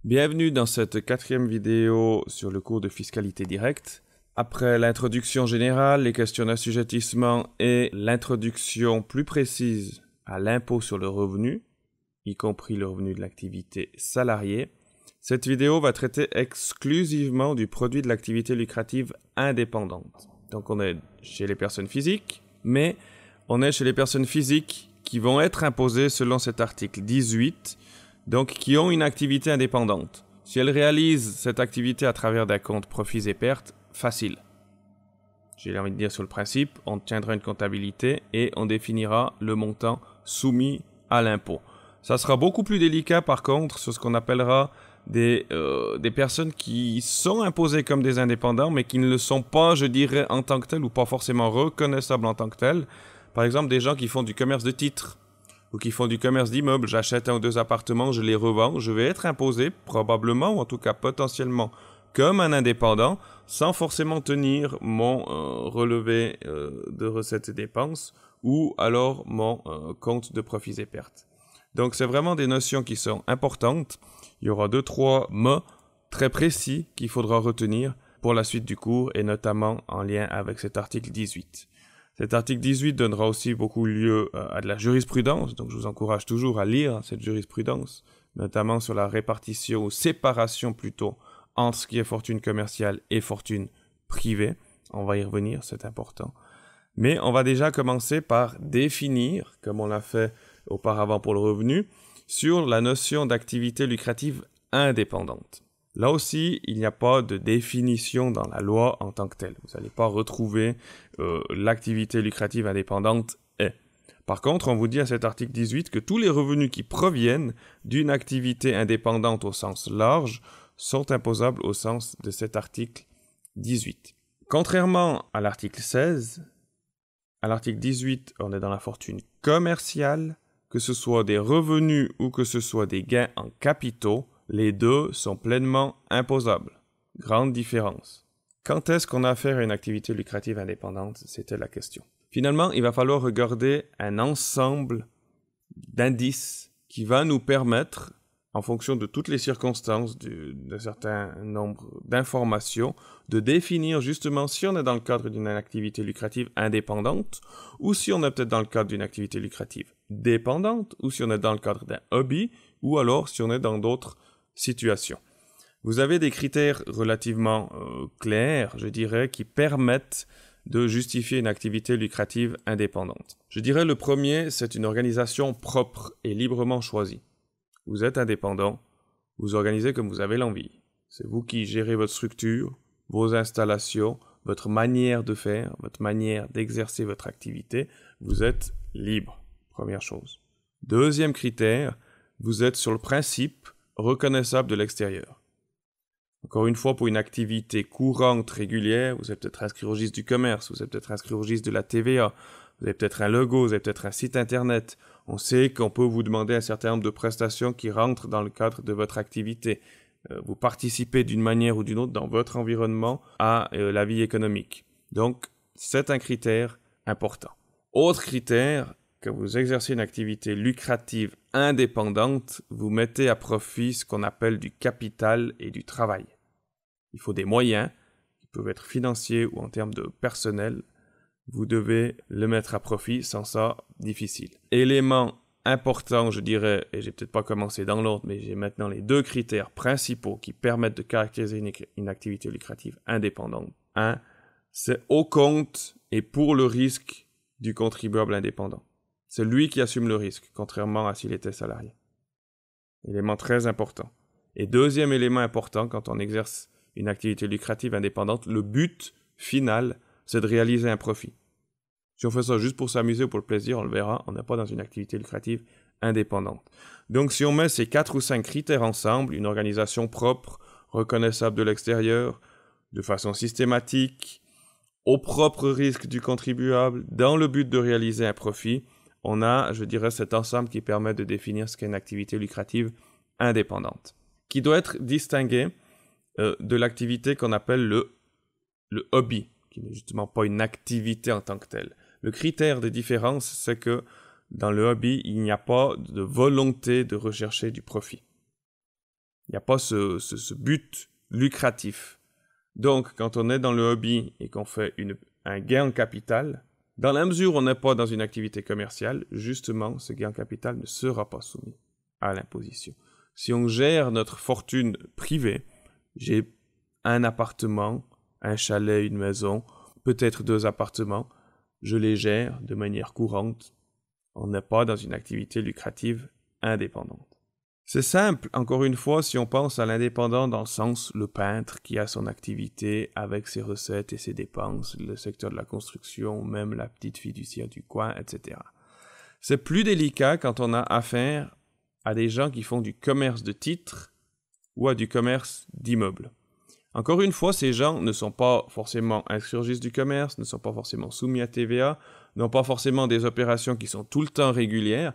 Bienvenue dans cette 4e vidéo sur le cours de fiscalité directe. Après l'introduction générale, les questions d'assujettissement et l'introduction plus précise à l'impôt sur le revenu, y compris le revenu de l'activité salariée, cette vidéo va traiter exclusivement du produit de l'activité lucrative indépendante. Donc on est chez les personnes physiques, mais on est chez les personnes physiques qui vont être imposées selon cet article 18, donc qui ont une activité indépendante. Si elles réalisent cette activité à travers d'un compte profits et pertes, facile. J'ai envie de dire sur le principe, on tiendra une comptabilité et on définira le montant soumis à l'impôt. Ça sera beaucoup plus délicat par contre sur ce qu'on appellera des personnes qui sont imposées comme des indépendants mais qui ne le sont pas, je dirais, en tant que telles ou pas forcément reconnaissables en tant que telles. Par exemple, des gens qui font du commerce de titres ou qui font du commerce d'immeubles. J'achète 1 ou 2 appartements, je les revends, je vais être imposé probablement ou en tout cas potentiellement comme un indépendant sans forcément tenir mon relevé de recettes et dépenses ou alors mon compte de profits et pertes. Donc c'est vraiment des notions qui sont importantes. Il y aura 2-3 mots très précis qu'il faudra retenir pour la suite du cours et notamment en lien avec cet article 18. Cet article 18 donnera aussi beaucoup lieu à de la jurisprudence, donc je vous encourage toujours à lire cette jurisprudence, notamment sur la répartition ou séparation plutôt entre ce qui est fortune commerciale et fortune privée. On va y revenir, c'est important. Mais on va déjà commencer par définir, comme on l'a fait auparavant pour le revenu, sur la notion d'activité lucrative indépendante. Là aussi, il n'y a pas de définition dans la loi en tant que telle. Vous n'allez pas retrouver l'activité lucrative indépendante est. Par contre, on vous dit à cet article 18 que tous les revenus qui proviennent d'une activité indépendante au sens large sont imposables au sens de cet article 18. Contrairement à l'article 16, à l'article 18, on est dans la fortune commerciale, que ce soit des revenus ou que ce soit des gains en capitaux, les deux sont pleinement imposables. Grande différence. Quand est-ce qu'on a affaire à une activité lucrative indépendante? C'était la question. Finalement, il va falloir regarder un ensemble d'indices qui va nous permettre, en fonction de toutes les circonstances, d'un certain nombre d'informations, de définir justement si on est dans le cadre d'une activité lucrative indépendante ou si on est peut-être dans le cadre d'une activité lucrative dépendante ou si on est dans le cadre d'un hobby ou alors si on est dans d'autres situations. Vous avez des critères relativement clairs, je dirais, qui permettent de justifier une activité lucrative indépendante. Je dirais le premier, c'est une organisation propre et librement choisie. Vous êtes indépendant, vous organisez comme vous avez l'envie. C'est vous qui gérez votre structure, vos installations, votre manière de faire, votre manière d'exercer votre activité. Vous êtes libre, première chose. Deuxième critère, vous êtes sur le principe reconnaissable de l'extérieur. Encore une fois, pour une activité courante, régulière, vous êtes peut-être inscrit au registre du commerce, vous êtes peut-être inscrit au registre de la TVA, vous avez peut-être un logo, vous avez peut-être un site internet. On sait qu'on peut vous demander un certain nombre de prestations qui rentrent dans le cadre de votre activité. Vous participez d'une manière ou d'une autre dans votre environnement à la vie économique. Donc, c'est un critère important. Autre critère, quand vous exercez une activité lucrative indépendante, vous mettez à profit ce qu'on appelle du capital et du travail. Il faut des moyens, qui peuvent être financiers ou en termes de personnel. Vous devez le mettre à profit, sans ça, difficile. Élément important, je dirais, et j'ai peut-être pas commencé dans l'ordre, mais j'ai maintenant les 2 critères principaux qui permettent de caractériser une activité lucrative indépendante. 1, c'est au compte et pour le risque du contribuable indépendant. C'est lui qui assume le risque, contrairement à s'il était salarié. Élément très important. Et deuxième élément important, quand on exerce une activité lucrative indépendante, le but final, c'est de réaliser un profit. Si on fait ça juste pour s'amuser ou pour le plaisir, on le verra, on n'est pas dans une activité lucrative indépendante. Donc si on met ces 4 ou 5 critères ensemble, une organisation propre, reconnaissable de l'extérieur, de façon systématique, au propre risque du contribuable, dans le but de réaliser un profit, on a, je dirais, cet ensemble qui permet de définir ce qu'est une activité lucrative indépendante, qui doit être distinguée de l'activité qu'on appelle le hobby, qui n'est justement pas une activité en tant que telle. Le critère de différence, c'est que dans le hobby, il n'y a pas de volonté de rechercher du profit. Il n'y a pas ce but lucratif. Donc, quand on est dans le hobby et qu'on fait un gain en capital, dans la mesure où on n'est pas dans une activité commerciale, justement, ce gain en capital ne sera pas soumis à l'imposition. Si on gère notre fortune privée, j'ai un appartement, un chalet, une maison, peut-être 2 appartements, je les gère de manière courante. On n'est pas dans une activité lucrative indépendante. C'est simple, encore une fois, si on pense à l'indépendant dans le sens le peintre qui a son activité avec ses recettes et ses dépenses, le secteur de la construction, même la petite fiduciaire du coin, etc. C'est plus délicat quand on a affaire à des gens qui font du commerce de titres ou à du commerce d'immeubles. Encore une fois, ces gens ne sont pas forcément inscrits au registre du commerce, ne sont pas forcément soumis à TVA, n'ont pas forcément des opérations qui sont tout le temps régulières.